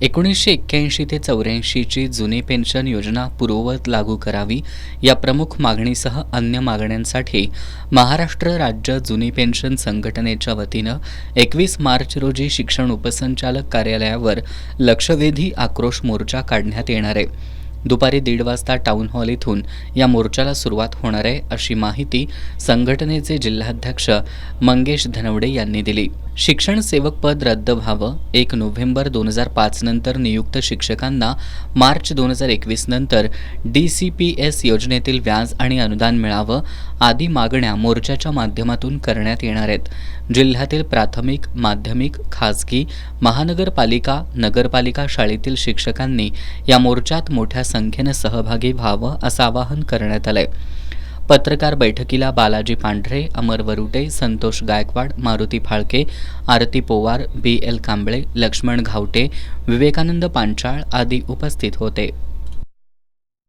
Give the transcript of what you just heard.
1981 ते 84ची जुनी पेन्शन योजना पूर्ववत लागू करावी या प्रमुख मागणीसह अन्य मागण्यांसाठी महाराष्ट्र राज्य जुनी पेन्शन संघटनेच्या वतीनं 21 मार्च रोजी शिक्षण उपसंचालक कार्यालयावर लक्षवेधी आक्रोश मोर्चा काढण्यात येणार आहे. दुपारी 1:30 वाजता टाउन हॉल इथून या मोर्चाला सुरुवात होणार आहे, अशी माहिती संघटनेचे जिल्हाध्यक्ष मंगेश धनवडे यांनी दिली. शिक्षण सेवक पद रद्द व्हावं, 1 नोव्हेंबर 2005 नंतर नियुक्त शिक्षकांना मार्च 2021 नंतर DCPS योजनेतील व्याज आणि अनुदान मिळावं आदी मागण्या मोर्चाच्या माध्यमातून करण्यात येणार आहेत. जिल्ह्यातील प्राथमिक, माध्यमिक, खासगी, महानगरपालिका, नगरपालिका शाळेतील शिक्षकांनी या मोर्चात मोठ्या संख्येनं सहभागी व्हावं असं आवाहन करण्यात आलंय. पत्रकार बैठकीला बालाजी पांढरे, अमर वरुटे, संतोष गायकवाड, मारुती फाळके, आरती पोवार, BL कांबळे, लक्ष्मण घावटे, विवेकानंद पांचाळ आदी उपस्थित होते.